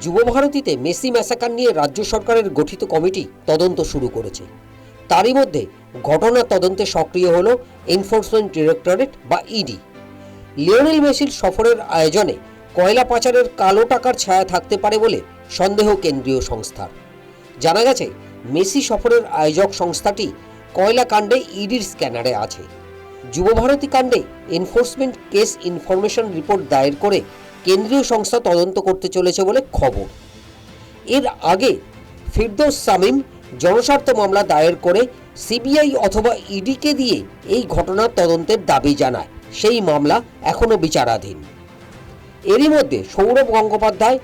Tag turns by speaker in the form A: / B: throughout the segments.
A: যুবভারতীতে Messi massacre নিয়ে রাজ্য সরকারের গঠিত কমিটি তদন্ত শুরু করেছে। তারই মধ্যে ঘটনা তদন্তে সক্রিয় হল এনফোর্সমেন্ট ডিরেক্টরেট বা ইডি। লিওনেল মেসির সফরের আয়োজনে কয়লা পাচারের কালো টাকার ছায়া থাকতে পারে বলে সন্দেহ কেন্দ্রীয় সংস্থার। জানা গেছে, মেসি সফরের আয়োজক সংস্থাটি কয়লা কাণ্ডে ইডির স্ক্যানারে আছে। যুবভারতী কাণ্ডে এনফোর্সমেন্ট কেস ইনফরমেশন রিপোর্ট দায়ের করে কেন্দ্রীয় সংস্থা তদন্ত করতে চলেছে বলে খবর। এর আগে ফিরদৌস শামীম জনস্বার্থ মামলা দায়ের করে সিবিআই অথবা ইডিকে দিয়ে এই ঘটনার তদন্তের দাবি জানায়। সেই মামলা এখনও বিচারাধীন। এরই মধ্যে সৌরভ গঙ্গোপাধ্যায়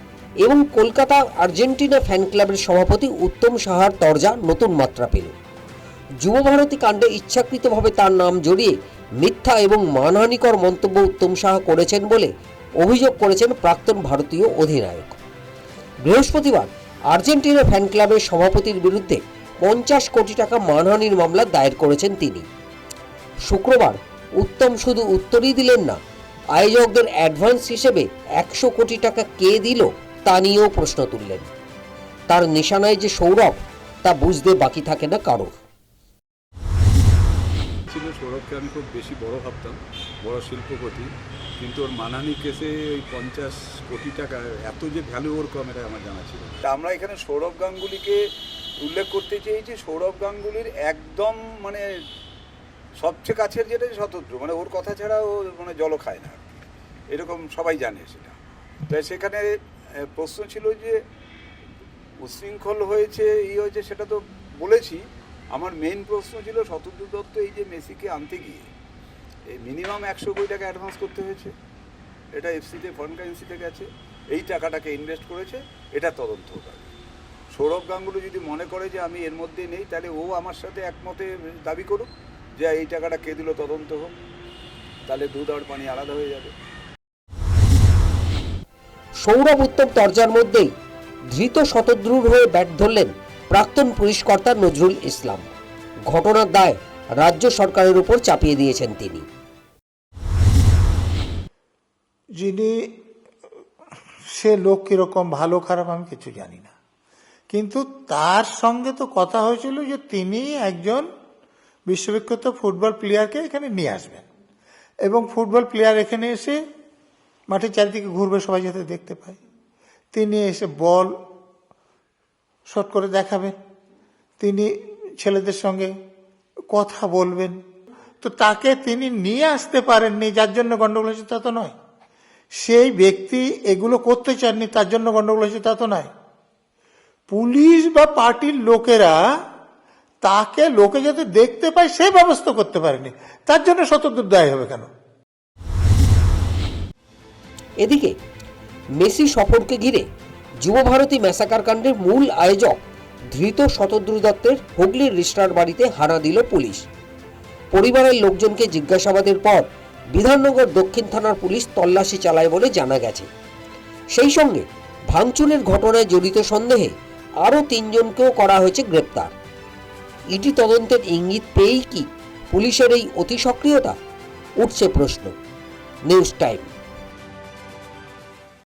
A: এবং কলকাতা আর্জেন্টিনা ফ্যান ক্লাবের সভাপতি উত্তম সাহার তরজা নতুন মাত্রা পেল। যুবভারতী কাণ্ডে ইচ্ছাকৃতভাবে তার নাম জড়িয়ে মিথ্যা এবং মানহানিকর মন্তব্য উত্তম সাহা করেছেন বলে অভিযোগ করেছেন প্রাক্তন ভারতীয় অধিনায়ক। বৃহস্পতিবার আর্জেন্টিনা ফ্যান ক্লাবের সভাপতির বিরুদ্ধে 50 কোটি টাকা মানহানির মামলা দায়ের করেছেন তিনি। শুক্রবার উত্তম শুধু উত্তরই দিলেন না, আয়োজকদের অ্যাডভান্স হিসেবে 100 কোটি টাকা কে দিল তা নিয়েও প্রশ্ন তুললেন। তার নিশানায় যে সৌরভ, তা বুঝতে বাকি থাকে না কারোর।
B: সৌরভকে আমি খুব বেশি বড় ভাবতাম, বড় শিল্পপতি, কিন্তু ওর মানহানি কেসে ওই 50 কোটি টাকা এত যে ভ্যালু ওর কম, এটা আমার জানা ছিল। আমরা এখানে সৌরভ গাঙ্গুলিকে উল্লেখ করতে চেয়েছি। সৌরভ গাঙ্গুলির একদম মানে সবচেয়ে কাছের যেটা শতদ্রু, মানে ওর কথা ছাড়া ও মানে জল খায় না, এরকম সবাই জানে সেটা। তাই সেখানে প্রশ্ন ছিল যে উশৃঙ্খল হয়েছে, হয়েছে, সেটা তো বলেছি। আমার মেইন প্রশ্ন ছিল শতদ্রু দত্ত এই যে মেসিকে আনতে গিয়ে এই মিনিমাম 100 কোটি টাকা অ্যাডভান্স করতে হয়েছে, এটা এফসিতে ফরেন কারেন্সিতে গেছে, এই টাকাটাকে ইনভেস্ট করেছে, এটা তদন্ত হবে। সৌরভ গাঙ্গুলি যদি মনে করে যে আমি এর মধ্যে নেই, তাহলে ও আমার সাথে একমতে দাবি করুক যে এই টাকাটা কে দিল তদন্ত হোক, তাহলে দুধ আর পানি আলাদা হয়ে যাবে।
A: সৌরভ উত্তম তরজার মধ্যেই ধৃত শতদ্রুর হয়ে ব্যাট ধরলেন প্রাক্তন পুলিশ কর্তা নজরুল ইসলাম। ঘটনার দায় রাজ্য সরকারের উপর চাপিয়ে দিয়েছেন তিনি।
C: যিনি সে লোক কিরকম ভালো খারাপ আমি কিছু জানি না, কিন্তু তার সঙ্গে তো কথা হয়েছিল যে তিনি একজন বিশ্ববিখ্যাত ফুটবল প্লেয়ারকে এখানে নিয়ে আসবেন এবং ফুটবল প্লেয়ার এখানে এসে মাঠের চারিদিকে ঘুরবে, সবাই যাতে দেখতে পায়। তিনি এসে বল শট করে দেখাবেন, তিনি ছেলেদের সঙ্গে কথা বলবেন। তো তাকে তিনি নিয়ে আসতে পারেননি, যার জন্য গন্ডগোল হয়েছে তা তো নয়। সেই ব্যক্তি এগুলো করতে চাননি, তার জন্য গন্ডগোল হয়েছে তা তো নয়। পুলিশ বা পার্টির লোকেরা তাকে লোকে যাতে দেখতে পায় সেই ব্যবস্থা করতে পারেনি, তার জন্য শতদ্রুর দায় হবে কেন?
A: এদিকে মেসি সফরকে ঘিরে যুবভারতী ম্যাসাকার কাণ্ডের মূল আয়োজক ধৃত শতদ্রু দত্তের হুগলির রিস্টার বাড়িতে হানা দিল পুলিশ। পরিবারের লোকজনকে জিজ্ঞাসাবাদের পর বিধাননগর দক্ষিণ থানার পুলিশ তল্লাশি চালায় বলে জানা গেছে। সেই সঙ্গে ভাঙচুরের ঘটনায় জড়িত সন্দেহে আরও 3 জনকেও করা হয়েছে গ্রেপ্তার। ইডি তদন্তের ইঙ্গিত পেয়েই কি পুলিশের এই অতি সক্রিয়তা? উঠছে প্রশ্ন। News time.